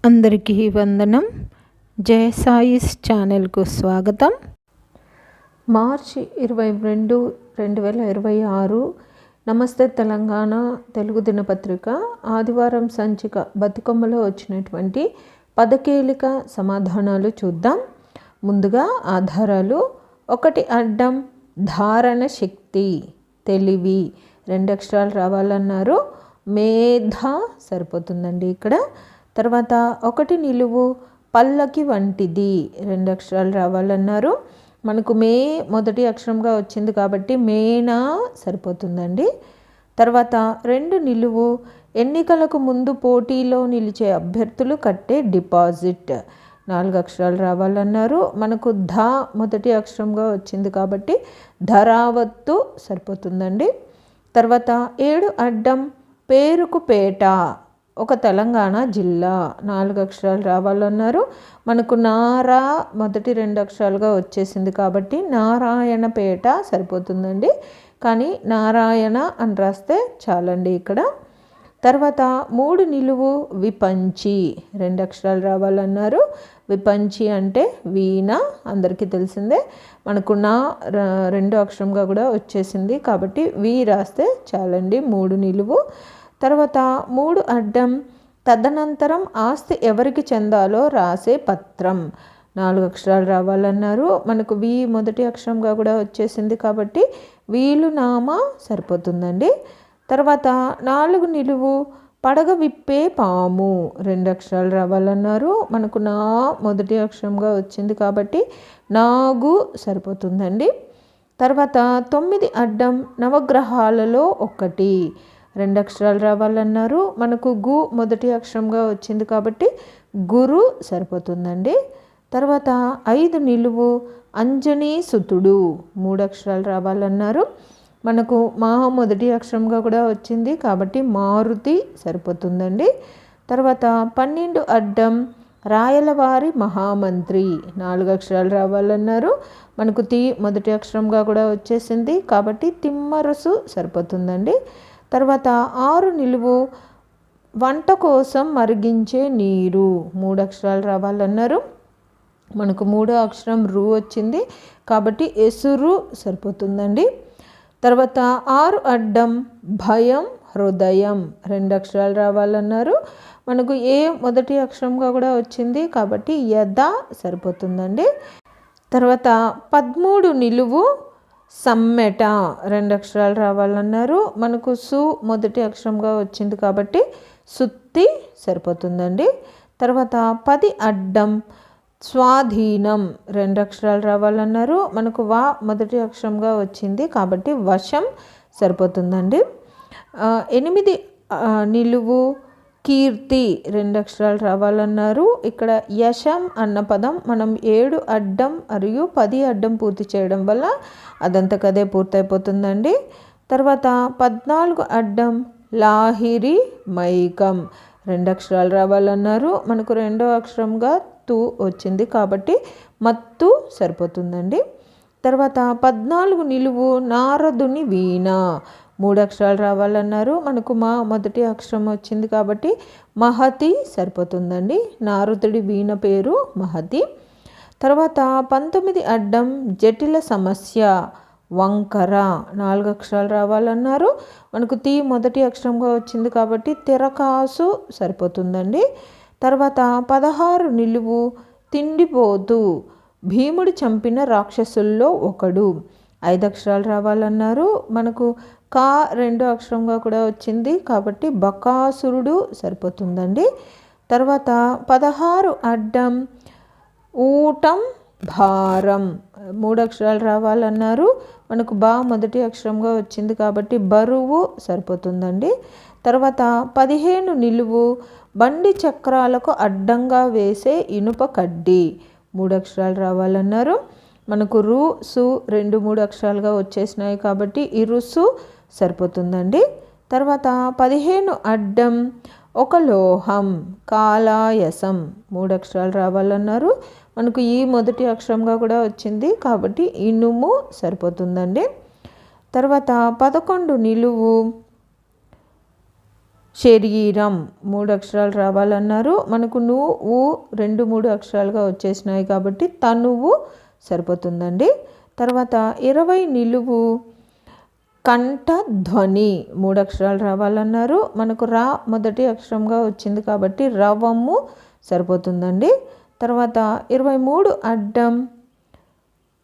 అందరికీ వందనం. జయ సాయిస్ ఛానల్కు స్వాగతం. మార్చి 22, 2026 నమస్తే తెలంగాణ తెలుగు దినపత్రిక ఆదివారం సంచిక బతుకమ్మలో వచ్చినటువంటి పదకీలిక సమాధానాలు చూద్దాం. ముందుగా ఆధారాలు. 1 అడ్డం ధారణ శక్తి, తెలివి, 2 అక్షరాలు రావాలన్నారు. మేధ సరిపోతుందండి ఇక్కడ. తర్వాత 1 నిలువు పల్లకి వంటిది, 2 అక్షరాలు రావాలన్నారు. మనకు మే మొదటి అక్షరంగా వచ్చింది కాబట్టి మేనా సరిపోతుందండి. తర్వాత 2 నిలువు ఎన్నికలకు ముందు పోటీలో నిలిచే అభ్యర్థులు కట్టే డిపాజిట్, 4 అక్షరాలు రావాలన్నారు. మనకు ధ మొదటి అక్షరంగా వచ్చింది కాబట్టి ధరావత్తు సరిపోతుందండి. తర్వాత 7 అడ్డం పేరుకు పేట, ఒక తెలంగాణ జిల్లా, 4 అక్షరాలు రావాలన్నారు. మనకు నారా మొదటి 2 అక్షరాలుగా వచ్చేసింది కాబట్టి నారాయణపేట సరిపోతుందండి. కానీ నారాయణ అని రాస్తే చాలండి ఇక్కడ. తర్వాత 3 నిలువు విపంచి, 2 అక్షరాలు రావాలన్నారు. విపంచి అంటే వీణ, అందరికీ తెలిసిందే. మనకు నా 2 అక్షరంగా కూడా వచ్చేసింది కాబట్టి వి రాస్తే చాలండి. 3 నిలువు. తర్వాత 3 అడ్డం తదనంతరం ఆస్తి ఎవరికి చెందాలో రాసే పత్రం, 4 అక్షరాలు రావాలన్నారు. మనకు వి మొదటి అక్షరంగా కూడా వచ్చేసింది కాబట్టి వీలునామా సరిపోతుందండి. తర్వాత 4 నిలువు పడగ విప్పే పాము, 2 అక్షరాలు రావాలన్నారు. మనకు నా మొదటి అక్షరంగా వచ్చింది కాబట్టి నాగు సరిపోతుందండి. తర్వాత 9 అడ్డం నవగ్రహాలలో 1, 2 అక్షరాలు రావాలన్నారు. మనకు గు మొదటి అక్షరంగా వచ్చింది కాబట్టి గురు సరిపోతుందండి. తర్వాత 5 నిలువు అంజనీ సుతుడు, 3 అక్షరాలు రావాలన్నారు. మనకు మా మొదటి అక్షరంగా కూడా వచ్చింది కాబట్టి మారుతి సరిపోతుందండి. తర్వాత 12 అడ్డం రాయలవారి మహామంత్రి, 4 అక్షరాలు రావాలన్నారు. మనకు తి మొదటి అక్షరంగా కూడా వచ్చేసింది కాబట్టి తిమ్మరసు సరిపోతుందండి. తర్వాత 6 నిలువు వంట కోసం మరిగించే నీరు, 3 అక్షరాలు రావాలన్నారు. మనకు 3వ అక్షరం రు వచ్చింది కాబట్టి ఎసురు సరిపోతుందండి. తర్వాత 6 అడ్డం భయం హృదయం, 2 అక్షరాలు రావాలన్నారు. మనకు ఏ మొదటి అక్షరంగా కూడా వచ్చింది కాబట్టి యద సరిపోతుందండి. తర్వాత 13 నిలువు సమ్మెట, 2 అక్షరాలు రావాలన్నారు. మనకు సు మొదటి అక్షరంగా వచ్చింది కాబట్టి సుత్తి సరిపోతుందండి. తర్వాత 10 అడ్డం స్వాధీనం, 2 అక్షరాలు రావాలన్నారు. మనకు వా మొదటి అక్షరంగా వచ్చింది కాబట్టి వశం సరిపోతుందండి. 8 నిలువు కీర్తి, 2 అక్షరాలు రావాలన్నారు. ఇక్కడ యశం అన్న పదం మనం 7 అడ్డం మరియు 10 అడ్డం పూర్తి చేయడం వల్ల అదంతకదే పూర్తయిపోతుందండి. తర్వాత 14 అడ్డం లాహిరి మైకం, 2 అక్షరాలు రావాలన్నారు. మనకు 2వ అక్షరంగా తు వచ్చింది కాబట్టి మత్తు సరిపోతుందండి. తర్వాత 14 నిలువు నారదుని వీణ, 3 అక్షరాలు రావాలన్నారు. మనకు మా మొదటి అక్షరం వచ్చింది కాబట్టి మహతి సరిపోతుందండి. నారదుడి వీణ పేరు మహతి. తర్వాత 19 అడ్డం జటిల సమస్య వంకర, 4 అక్షరాలు రావాలన్నారు. మనకు తి మొదటి అక్షరంగా వచ్చింది కాబట్టి తిరకాసు సరిపోతుందండి. తర్వాత 16 నిలువు తిండిపోతు, భీముడు చంపిన రాక్షసుల్లో ఒకడు, 5 అక్షరాలు రావాలన్నారు. మనకు కా 2 అక్షరంగా కూడా వచ్చింది కాబట్టి బకాసురుడు సరిపోతుందండి. తర్వాత 16 అడ్డం ఊటం భారం, 3 అక్షరాలు రావాలన్నారు. మనకు బా మొదటి అక్షరంగా వచ్చింది కాబట్టి బరువు సరిపోతుందండి. తర్వాత 15 నిలువు బండి చక్రాలకు అడ్డంగా వేసే ఇనుప కడ్డీ, 3 అక్షరాలు రావాలన్నారు. మనకు రు సు 2, 3 అక్షరాలుగా వచ్చేసినాయి కాబట్టి ఇరుసు సరిపోతుందండి. తర్వాత 15 అడ్డం ఒక లోహం కాలాయసం, 3 అక్షరాలు రావాలన్నారు. మనకు ఈ మొదటి అక్షరంగా కూడా వచ్చింది కాబట్టి ఇనుము సరిపోతుందండి. తర్వాత 11 నిలువు శరీరం 3 అక్షరాలు రావాలన్నారు. మనకు ను ఊ 2 3 అక్షరాలుగా వచ్చేసినాయి కాబట్టి తనువు సరిపోతుందండి. తర్వాత 20 నిలువు కంఠ ధ్వని 3 అక్షరాలు రావాలన్నారు. మనకు రా మొదటి అక్షరంగా వచ్చింది కాబట్టి రవము సరిపోతుందండి. తర్వాత 23 అడ్డం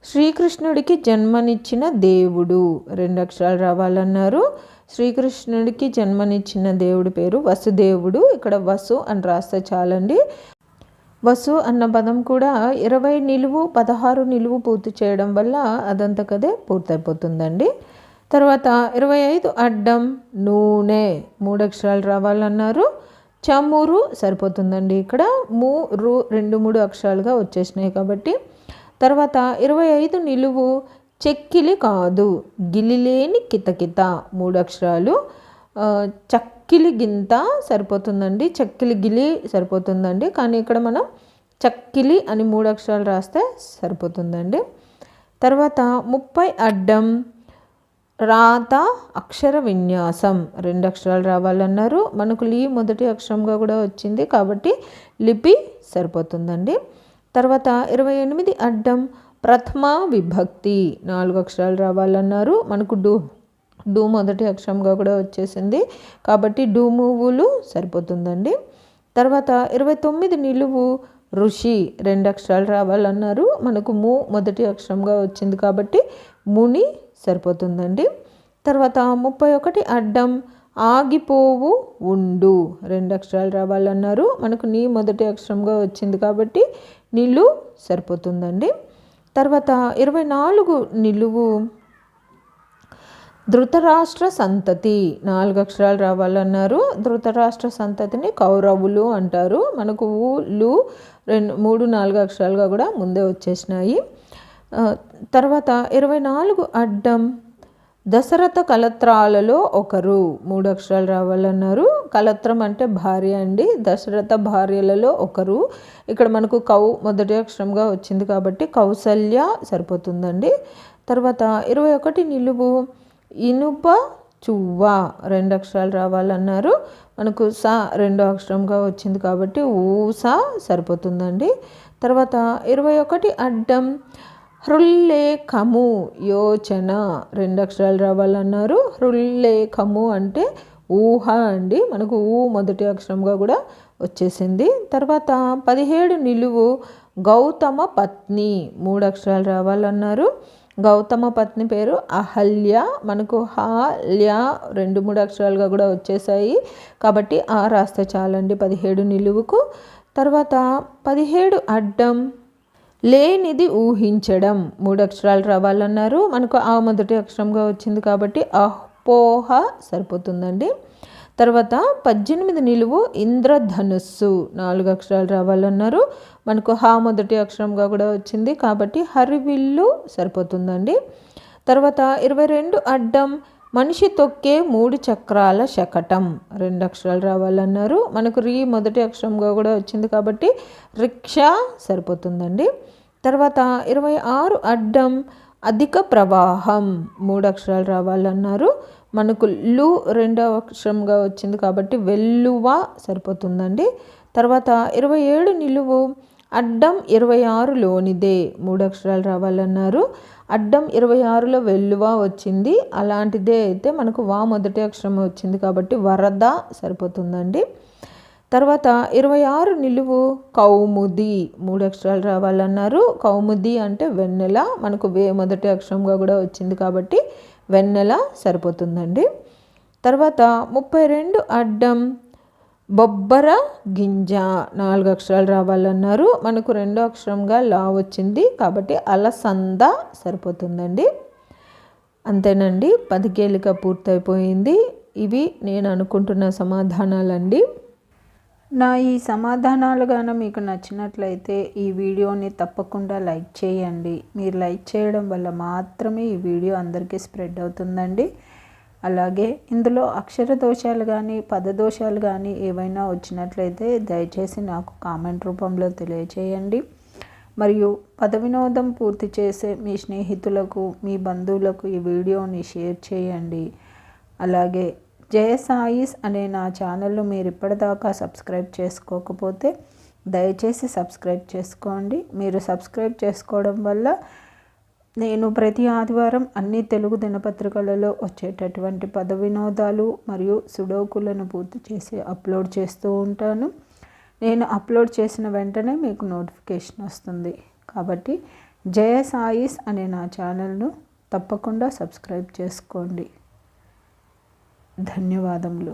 శ్రీకృష్ణుడికి జన్మనిచ్చిన దేవుడు 2 అక్షరాలు రావాలన్నారు. శ్రీకృష్ణుడికి జన్మనిచ్చిన దేవుడి పేరు వసుదేవుడు. ఇక్కడ వసు అని రాస్తే చాలండి. వసు అన్న పదం కూడా 20 నిలువు 16 నిలువు పూర్తి చేయడం వల్ల అదంతకదే పూర్తయిపోతుందండి. తర్వాత 25 అడ్డం నూనె 3 అక్షరాలు రావాలన్నారు. చమురు సరిపోతుందండి. ఇక్కడ ము రు 2 3 అక్షరాలుగా వచ్చేసినాయి కాబట్టి. తర్వాత 25 నిలువు చెక్కిలి కాదు గిలిలేని కితకిత 3 అక్షరాలు. చక్కిలి గింత సరిపోతుందండి. చక్కిలి గిలి సరిపోతుందండి. కానీ ఇక్కడ మనం చక్కిలి అని 3 అక్షరాలు రాస్తే సరిపోతుందండి. తర్వాత 30 అడ్డం రాత అక్షర విన్యాసం 2 అక్షరాలు రావాలన్నారు. మనకు లీ మొదటి అక్షరంగా కూడా వచ్చింది కాబట్టి లిపి సరిపోతుందండి. తర్వాత 28 అడ్డం ప్రథమ విభక్తి 4 అక్షరాలు రావాలన్నారు. మనకు డు మొదటి అక్షరంగా కూడా వచ్చేసింది కాబట్టి డూమువులు సరిపోతుందండి. తర్వాత 29 నిలువు ఋషి 2 అక్షరాలు రావాలన్నారు. మనకు ము మొదటి అక్షరంగా వచ్చింది కాబట్టి ముని సరిపోతుందండి. తర్వాత 31 అడ్డం ఆగిపోవు ఉండు 2 అక్షరాలు రావాలన్నారు. మనకు నీ మొదటి అక్షరంగా వచ్చింది కాబట్టి నిలు సరిపోతుందండి. తర్వాత 24 నిలువు ధృతరాష్ట్ర సంతతి 4 అక్షరాలు రావాలన్నారు. ధృతరాష్ట్ర సంతతిని కౌరవులు అంటారు. మనకు ఊలు 2 3 4 అక్షరాలుగా కూడా ముందే వచ్చేసినాయి. తర్వాత 24 అడ్డం దశరథ కలత్రాలలో ఒకరు 3 అక్షరాలు రావాలన్నారు. కలత్రం అంటే భార్య అండి. దశరథ భార్యలలో ఒకరు. ఇక్కడ మనకు కౌ మొదటి అక్షరంగా వచ్చింది కాబట్టి కౌసల్య సరిపోతుందండి. తర్వాత 21 నిలువు ఇనుప చువ్వ 2 అక్షరాలు రావాలన్నారు. మనకు సా 2 అక్షరంగా వచ్చింది కాబట్టి ఊసా సరిపోతుందండి. తర్వాత 21 అడ్డం హృల్లేఖము యోచన 2 అక్షరాలు రావాలన్నారు. హృల్లేఖము అంటే ఊహ అండి. మనకు ఊ మొదటి అక్షరంగా కూడా వచ్చేసింది. తర్వాత 17 నిలువు గౌతమ పత్ని 3 అక్షరాలు రావాలన్నారు. గౌతమ పత్ని పేరు అహల్య. మనకు హాల్య 2 3 అక్షరాలుగా కూడా వచ్చేసాయి కాబట్టి ఆ రాస్తే చాలండి 17 నిలువుకు. తర్వాత 17 అడ్డం లేనిది ఊహించడం 3 అక్షరాలు రావాలన్నారు. మనకు ఆ మొదటి అక్షరంగా వచ్చింది కాబట్టి అపోహ సరిపోతుందండి. తర్వాత 18 నిలువు ఇంద్రధనుస్సు 4 అక్షరాలు రావాలన్నారు. మనకు హా మొదటి అక్షరంగా కూడా వచ్చింది కాబట్టి హరివిల్లు సరిపోతుందండి. తర్వాత 22 అడ్డం మనిషి తొక్కే 3 చక్రాల శకటం 2 అక్షరాలు రావాలన్నారు. మనకు రీ మొదటి అక్షరంగా కూడా వచ్చింది కాబట్టి రిక్షా సరిపోతుందండి. తర్వాత 26 అడ్డం అధిక ప్రవాహం 3 అక్షరాలు రావాలన్నారు. మనకు లు 2వ అక్షరంగా వచ్చింది కాబట్టి వెల్లువ సరిపోతుందండి. తర్వాత 27 నిలువు అడ్డం 26లోనిదే 3 అక్షరాలు రావాలన్నారు. అడ్డం 26లో వెల్లువ వచ్చింది. అలాంటిదే అయితే మనకు వా మొదటి అక్షరం వచ్చింది కాబట్టి వరద సరిపోతుందండి. తర్వాత 26 నిలువు కౌముది 3 అక్షరాలు రావాలన్నారు. కౌముది అంటే వెన్నెల. మనకు వే మొదటి అక్షరంగా కూడా వచ్చింది కాబట్టి వెన్నెల సరిపోతుందండి. తర్వాత 32 అడ్డం బొబ్బర గింజ 4 అక్షరాలు రావాలన్నారు. మనకు 2వ అక్షరంగా లా వచ్చింది కాబట్టి అలసంద సరిపోతుందండి. అంతేనండి, 10 కేలిక పూర్తయిపోయింది. ఇవి నేను అనుకుంటున్న సమాధానాలండి. నా ఈ సమాధానాలు గాన మీకు నచ్చినట్లయితే ఈ వీడియోని తప్పకుండా లైక్ చేయండి. మీరు లైక్ చేయడం వల్ల మాత్రమే ఈ వీడియో అందరికీ స్ప్రెడ్ అవుతుందండి. అలాగే ఇందులో అక్షర దోషాలు కానీ పదదోషాలు కానీ ఏవైనా వచ్చినట్లయితే దయచేసి నాకు కామెంట్ రూపంలో తెలియచేయండి. మరియు పద వినోదం పూర్తి చేసే మీ స్నేహితులకు మీ బంధువులకు ఈ వీడియోని షేర్ చేయండి. అలాగే జయ సాయిస్ అనే నా ఛానల్ను మీరు ఇప్పటిదాకా సబ్స్క్రైబ్ చేసుకోకపోతే దయచేసి సబ్స్క్రైబ్ చేసుకోండి. మీరు సబ్స్క్రైబ్ చేసుకోవడం వల్ల నేను ప్రతి ఆదివారం అన్ని తెలుగు దినపత్రికలలో వచ్చేటటువంటి పద వినోదాలు మరియు సుడోకులను పూర్తి చేసి అప్లోడ్ చేస్తూ ఉంటాను. నేను అప్లోడ్ చేసిన వెంటనే మీకు నోటిఫికేషన్ వస్తుంది. కాబట్టి జయ సాయిస్ అనే నా ఛానల్ను తప్పకుండా సబ్స్క్రైబ్ చేసుకోండి. ధన్యవాదములు.